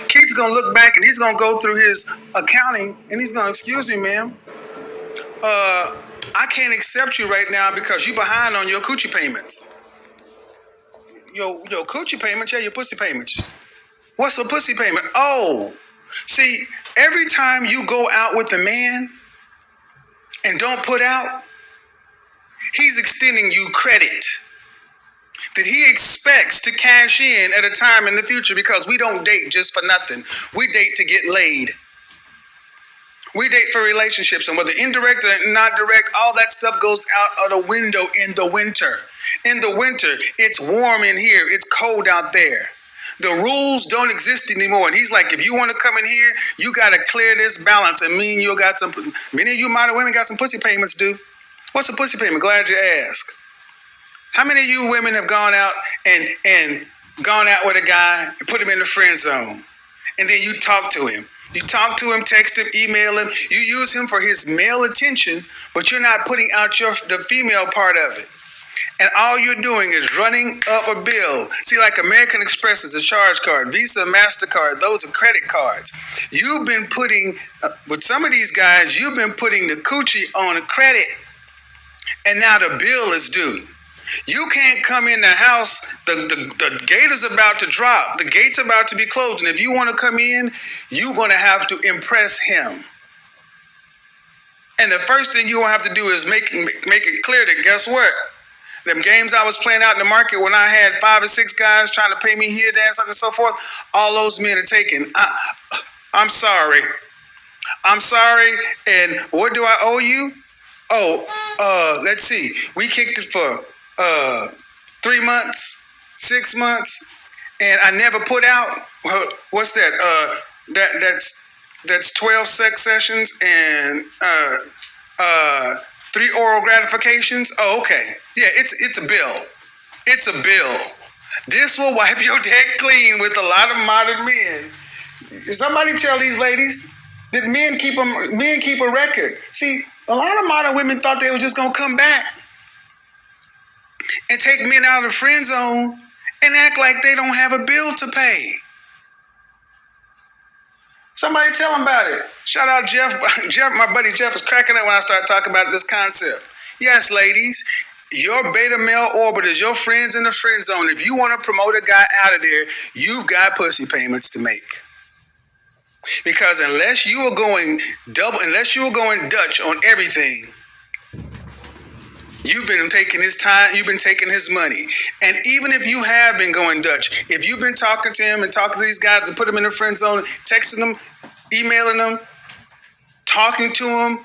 Keith's gonna look back and he's gonna go through his accounting and he's gonna, excuse me, ma'am, I can't accept you right now because you behind on your coochie payments. Your coochie payments, yeah, your pussy payments. What's a pussy payment? Oh, see, every time you go out with a man and don't put out, he's extending you credit that he expects to cash in at a time in the future, because we don't date just for nothing. We date to get laid. We date for relationships, and whether indirect or not direct, all that stuff goes out of the window in the winter. In the winter, it's warm in here, it's cold out there. The rules don't exist anymore. And he's like, if you want to come in here, you got to clear this balance. And me and you got some, many of you modern women got some pussy payments due. What's a pussy payment? Glad you asked. How many of you women have gone out and gone out with a guy and put him in the friend zone? And then you talk to him. You talk to him, text him, email him. You use him for his male attention, but you're not putting out the female part of it. And all you're doing is running up a bill. See, like American Express is a charge card, Visa, MasterCard, those are credit cards. You've been putting, with some of these guys, you've been putting the coochie on credit, and now the bill is due. You can't come in the house, the gate is about to drop, the gate's about to be closed, and if you want to come in, you're going to have to impress him. And the first thing you will have to do is make it clear that, guess what? Them games I was playing out in the market when I had 5 or 6 guys trying to pay me here, there, and so on and so forth, all those men are taken. I'm sorry. I'm sorry, and what do I owe you? Oh, let's see. We kicked it for 3 months, 6 months, and I never put out. What's that? That's 12 sex sessions and 3 oral gratifications. Oh, okay. Yeah, it's a bill. It's a bill. This will wipe your deck clean with a lot of modern men. Somebody tell these ladies that men keep a record. See, a lot of modern women thought they were just gonna come back and take men out of the friend zone and act like they don't have a bill to pay. Somebody tell them about it. Shout out Jeff. My buddy Jeff was cracking up when I started talking about this concept. Yes, ladies, your beta male orbiters, your friends in the friend zone, if you want to promote a guy out of there, you've got pussy payments to make. Because unless you are going Dutch on everything, you've been taking his time, you've been taking his money. And even if you have been going Dutch, if you've been talking to him and talking to these guys and put them in the friend zone, texting them, emailing them, talking to them,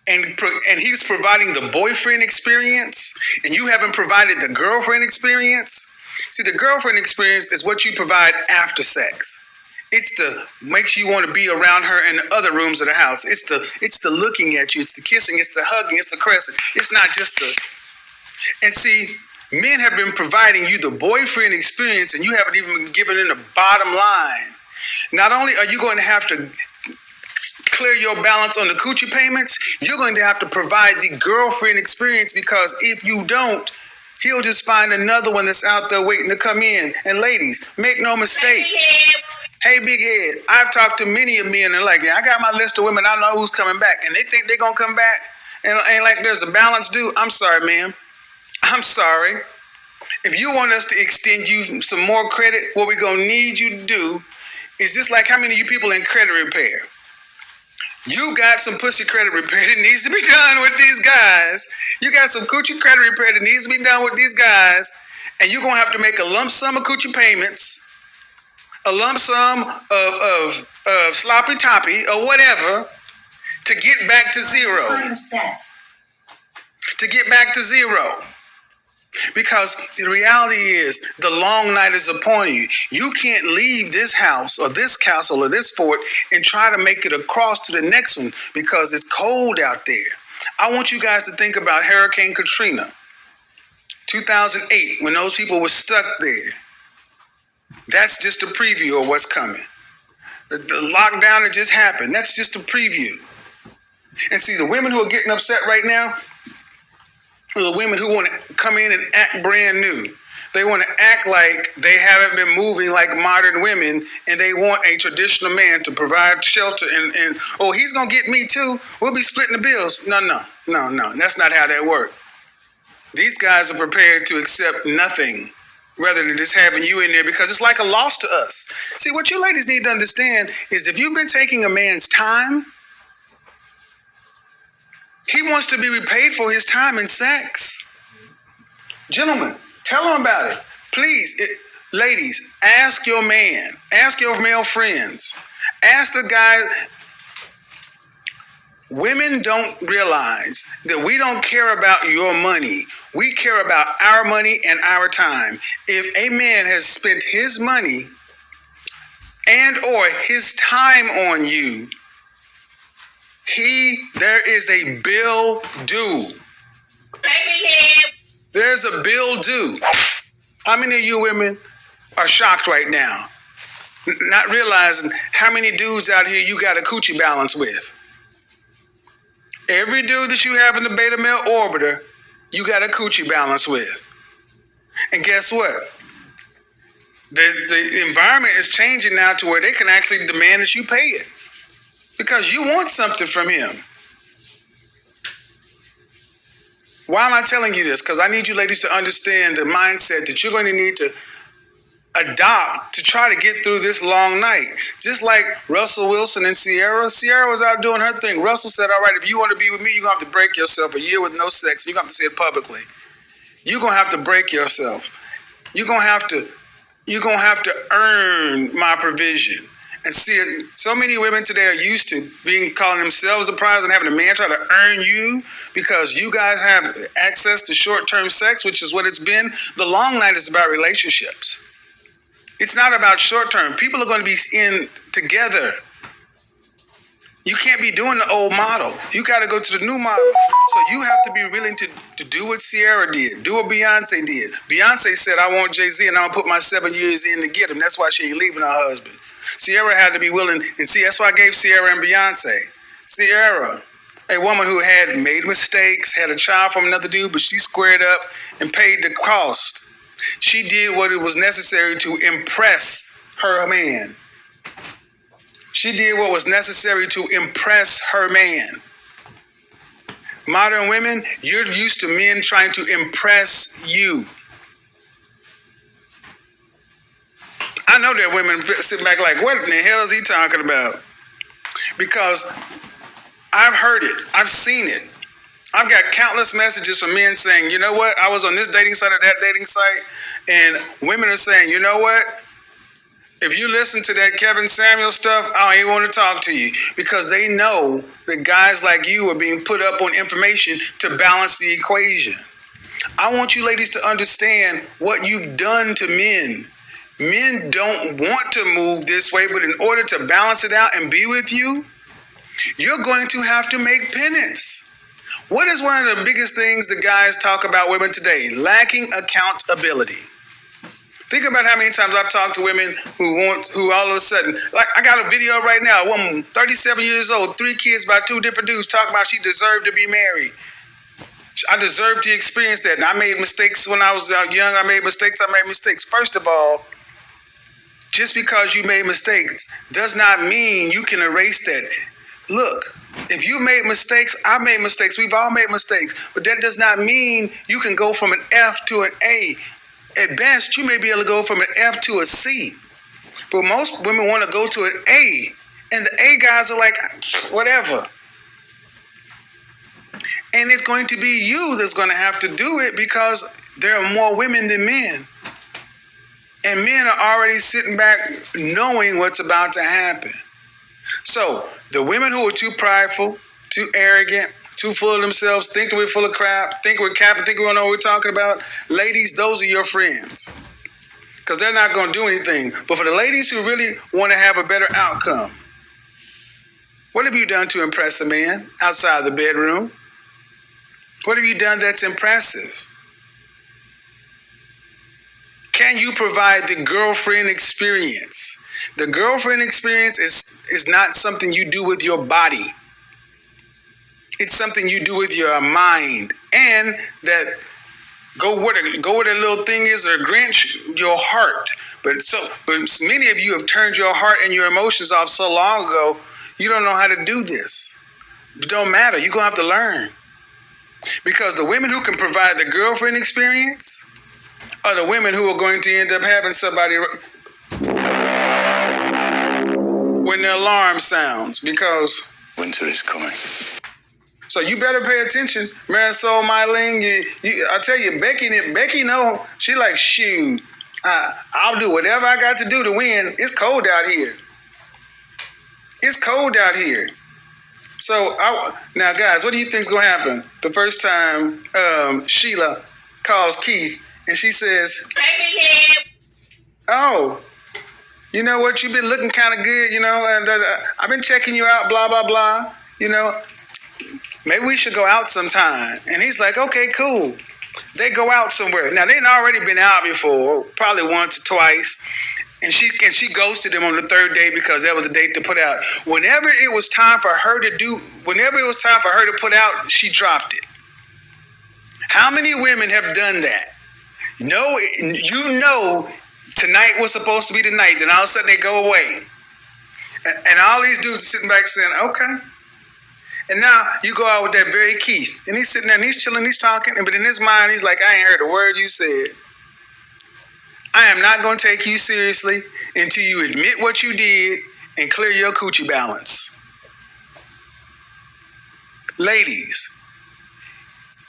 and he's providing the boyfriend experience, and you haven't provided the girlfriend experience. See, the girlfriend experience is what you provide after sex. It's the makes you want to be around her in the other rooms of the house. It's the looking at you. It's the kissing. It's the hugging. It's the caressing. It's not just the. And see, men have been providing you the boyfriend experience, and you haven't even given in the bottom line. Not only are you going to have to clear your balance on the coochie payments, you're going to have to provide the girlfriend experience, because if you don't, he'll just find another one that's out there waiting to come in. And ladies, make no mistake. Hey, big head, I've talked to many of men and like, yeah, I got my list of women, I know who's coming back, and they think they're going to come back and ain't like there's a balance due. I'm sorry, ma'am. I'm sorry. If you want us to extend you some more credit, what we're going to need you to do is just like how many of you people in credit repair? You got some pussy credit repair that needs to be done with these guys. You got some coochie credit repair that needs to be done with these guys, and you're going to have to make a lump sum of coochie payments, a lump sum of sloppy toppy or whatever to get back to zero. To get back to zero. Because the reality is the long night is upon you. You can't leave this house or this castle or this fort and try to make it across to the next one because it's cold out there. I want you guys to think about Hurricane Katrina, 2008, when those people were stuck there. That's just a preview of what's coming. The lockdown that just happened, that's just a preview. And see, the women who are getting upset right now are the women who want to come in and act brand new. They want to act like they haven't been moving like modern women, and they want a traditional man to provide shelter and oh, he's going to get me too. We'll be splitting the bills. No. That's not how that works. These guys are prepared to accept nothing rather than just having you in there because it's like a loss to us. See, what you ladies need to understand is if you've been taking a man's time, he wants to be repaid for his time and sex. Gentlemen, tell him about it. Please, ladies, ask your man, ask your male friends, ask the guy. Women don't realize that we don't care about your money. We care about our money and our time. If a man has spent his money and or his time on you, there is a bill due. There's a bill due. How many of you women are shocked right now, not realizing how many dudes out here you got a coochie balance with? Every dude that you have in the beta male orbiter, you got a coochie balance with. And guess what? The environment is changing now to where they can actually demand that you pay it because you want something from him. Why am I telling you this? Because I need you ladies to understand the mindset that you're going to need to adopt to try to get through this long night. Just like Russell Wilson and Sierra. Sierra was out doing her thing. Russell said, all right, if you want to be with me, you're going to have to break yourself a year with no sex. You're going to have to say it publicly. You're going to have to break yourself. You're going to have to earn my provision. And see, so many women today are used to calling themselves the prize and having a man try to earn you because you guys have access to short-term sex, which is what it's been. The long night is about relationships. It's not about short-term. People are going to be in together. You can't be doing the old model. You got to go to the new model. So you have to be willing to do what Sierra did, do what Beyonce did. Beyonce said, I want Jay-Z and I'm going to put my 7 years in to get him. That's why she ain't leaving her husband. Sierra had to be willing, and see, that's why I gave Sierra and Beyonce. Sierra, a woman who had made mistakes, had a child from another dude, but she squared up and paid the cost. She did what it was necessary to impress her man. She did what was necessary to impress her man. Modern women, you're used to men trying to impress you. I know that women sit back like, what in the hell is he talking about? Because I've heard it. I've seen it. I've got countless messages from men saying, you know what? I was on this dating site or that dating site, and women are saying, you know what? If you listen to that Kevin Samuel stuff, I don't even want to talk to you because they know that guys like you are being put up on information to balance the equation. I want you ladies to understand what you've done to men. Men don't want to move this way, but in order to balance it out and be with you, you're going to have to make penance. What is one of the biggest things the guys talk about women today? Lacking accountability. Think about how many times I've talked to women who all of a sudden, like I got a video right now, a woman 37 years old, 3 kids by 2 different dudes talking about she deserved to be married. I deserved to experience that. And I made mistakes when I was young. I made mistakes. First of all, just because you made mistakes does not mean you can erase that. Look, if you made mistakes, I made mistakes. We've all made mistakes. But that does not mean you can go from an F to an A. At best, you may be able to go from an F to a C. But most women want to go to an A. And the A guys are like, whatever. And it's going to be you that's going to have to do it because there are more women than men. And men are already sitting back knowing what's about to happen. So the women who are too prideful, too arrogant, too full of themselves, think that we're full of crap, think we're capping, think we don't know what we're talking about. Ladies, those are your friends. Because they're not going to do anything. But for the ladies who really want to have a better outcome, what have you done to impress a man outside the bedroom? What have you done that's impressive? Can you provide the girlfriend experience? The girlfriend experience is not something you do with your body. It's something you do with your mind. And that Go where that little thing is, or Grinch, your heart. But many of you have turned your heart and your emotions off so long ago, you don't know how to do this. It don't matter. You're gonna have to learn. Because the women who can provide the girlfriend experience are the women who are going to end up having somebody when the alarm sounds, because winter is coming. So you better pay attention. Marisol, Mylene, I tell you, Becky know, she like, shoot, I'll do whatever I got to do to win. It's cold out here. It's cold out here. So now, guys, what do you think's gonna happen the first time Sheila calls Keith and she says, "Oh, you know what? You've been looking kind of good, and I've been checking you out, blah blah blah. Maybe we should go out sometime." And he's like, "Okay, cool." They go out somewhere. Now they'd already been out before, probably once or twice. And she ghosted him on the third day because that was the date to put out. Whenever it was time for her to put out, she dropped it. How many women have done that? No, tonight was supposed to be the night, then all of a sudden they go away. And all these dudes are sitting back saying, okay. And now you go out with that very Keith, and he's sitting there and he's chilling, he's talking, but in his mind he's like, I ain't heard a word you said. I am not going to take you seriously until you admit what you did and clear your coochie balance. Ladies,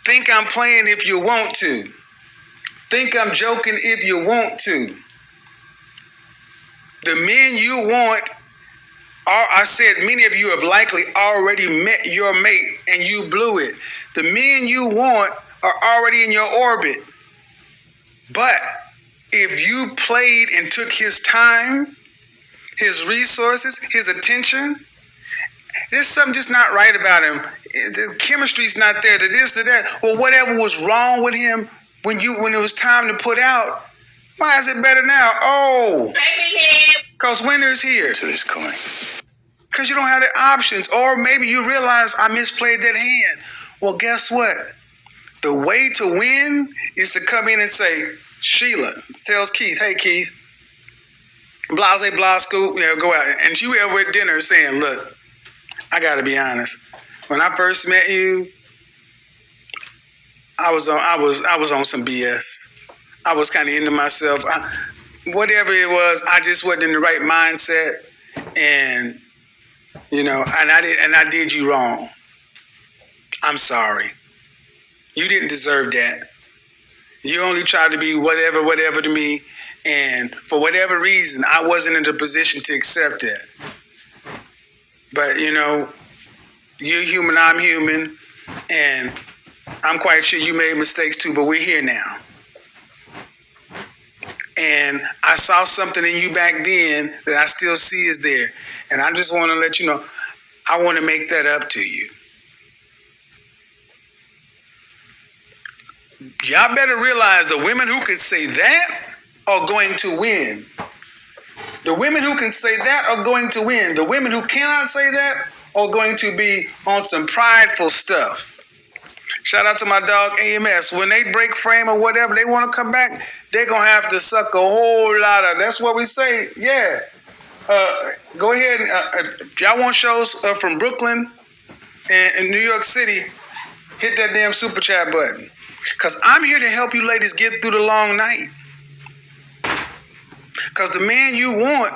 think I'm playing if you want to. Think I'm joking if you want to. The men you want, I said many of you have likely already met your mate and you blew it. The men you want are already in your orbit. But if you played and took his time, his resources, his attention, there's something just not right about him. The chemistry's not there, to this, to that. Well, whatever was wrong with him when it was time to put out, why is it better now? Oh, because winter is here. Winter is coming. Because you don't have the options. Or maybe you realize I misplayed that hand. Well, guess what? The way to win is to come in and say, Sheila tells Keith, hey, Keith, blase, blah, scoop, go out. And you ever at dinner saying, look, I got to be honest. When I first met you, I was on some BS. I was kind of into myself. Whatever it was, I just wasn't in the right mindset. And, I did you wrong. I'm sorry. You didn't deserve that. You only tried to be whatever to me. And for whatever reason, I wasn't in the position to accept that. But, you're human, I'm human. And I'm quite sure you made mistakes too, but we're here now. And I saw something in you back then that I still see is there. And I just want to let you know, I want to make that up to you. Y'all better realize the women who can say that are going to win. The women who can say that are going to win. The women who cannot say that are going to be on some prideful stuff. Shout out to my dog AMS. When they break frame or whatever, they want to come back, they're going to have to suck a whole lot of, that's what we say, yeah. Go ahead, if y'all want shows from Brooklyn and New York City, hit that damn super chat button. Because I'm here to help you ladies get through the long night. Because the man you want,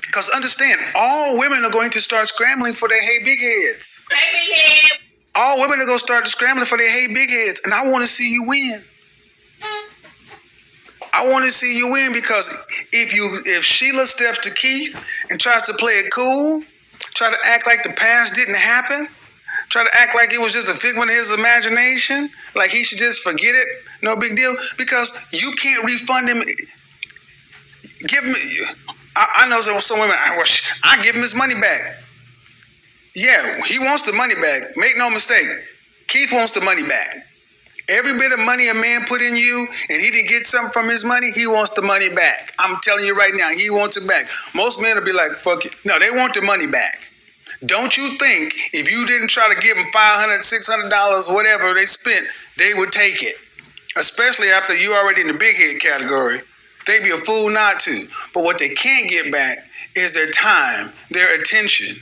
because understand, all women are going to start scrambling for their hey big heads. Hey big head. All women are going to start scrambling for their hey big heads. And I want to see you win. I want to see you win because if Sheila steps to Keith and tries to play it cool, try to act like the past didn't happen, try to act like it was just a figment of his imagination, like he should just forget it, no big deal, because you can't refund him. Give me, I know some women, I give him his money back. Yeah, he wants the money back. Make no mistake. Keith wants the money back. Every bit of money a man put in you and he didn't get something from his money, he wants the money back. I'm telling you right now, he wants it back. Most men will be like, fuck it. No, they want the money back. Don't you think if you didn't try to give them $500, $600, whatever they spent, they would take it? especially after you already in the big head category. They'd be a fool not to. But what they can't get back is their time, their attention.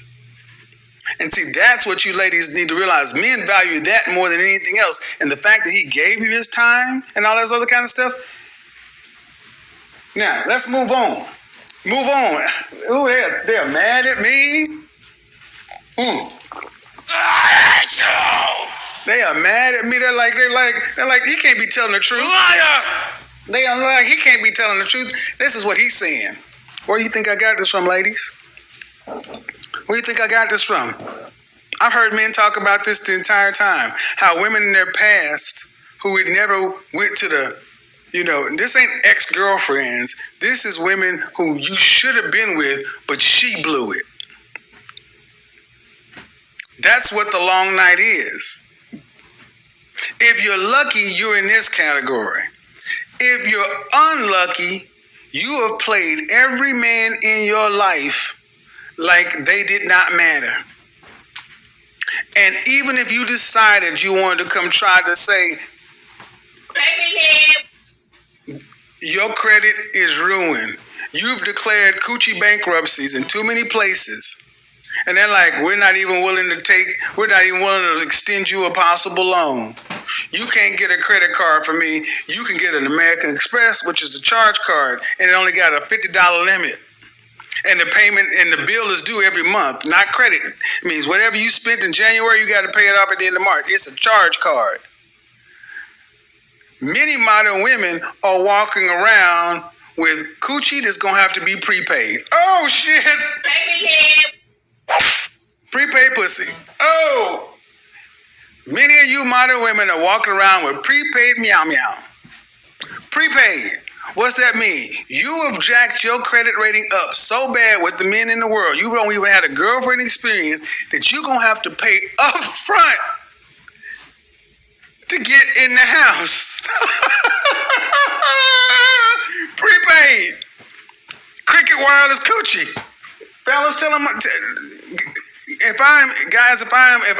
And see, that's what you ladies need to realize. Men value that more than anything else. And the fact that he gave you his time and all that other kind of stuff. Now, let's move on. Move on. Ooh, they're mad at me. They are mad at me. They're like, he can't be telling the truth. Liar! They are like, he can't be telling the truth. This is what he's saying. Where do you think I got this from, ladies? Where do you think I got this from? I've heard men talk about this the entire time. How women in their past who had never went to the, this ain't ex-girlfriends. This is women who you should have been with, but she blew it. That's what the long night is. If you're lucky, you're in this category. If you're unlucky, you have played every man in your life like they did not matter. And even if you decided you wanted to come try to say, your credit is ruined. You've declared coochie bankruptcies in too many places. And they're like, we're not even willing to extend you a possible loan. You can't get a credit card from me. You can get an American Express, which is the charge card, and it only got a $50 limit. And the payment and the bill is due every month, not credit. It means whatever you spent in January, you got to pay it off at the end of March. It's a charge card. Many modern women are walking around with coochie that's going to have to be prepaid. Oh, shit. Prepaid pussy. Oh. Many of you modern women are walking around with prepaid meow meow. Prepaid. What's that mean? You have jacked your credit rating up so bad with the men in the world. You don't even have a girlfriend experience that you're going to have to pay up front to get in the house. Prepaid. Cricket Wireless Coochie. Fellas, tell them, if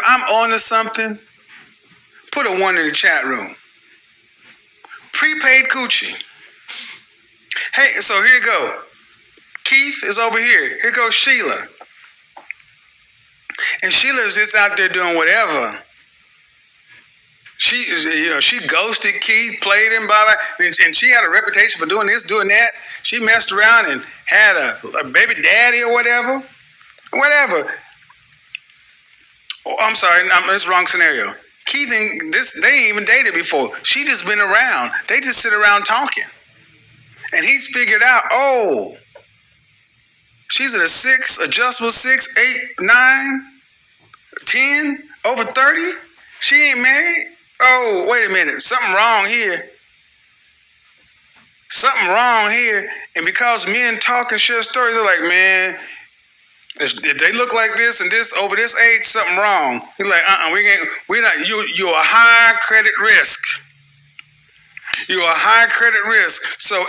I'm on to something, put a 1 in the chat room. Prepaid coochie. Hey, so here you go. Keith is over here. Here goes Sheila. And Sheila is just out there doing whatever. She ghosted Keith, played him, blah, blah, and she had a reputation for doing this, doing that. She messed around and had a baby daddy or whatever. Whatever. Oh, I'm sorry, it's the wrong scenario. Keith and they ain't even dated before. She just been around. They just sit around talking. And he's figured out, oh, she's at a 6, adjustable 6, 8, 9, 10, over 30. She ain't married. Oh, wait a minute. Something wrong here. Something wrong here. And because men talk and share stories, they're like, man, if they look like this and this over this age, something wrong. He's like, we're not. You're a high credit risk. You're a high credit risk. So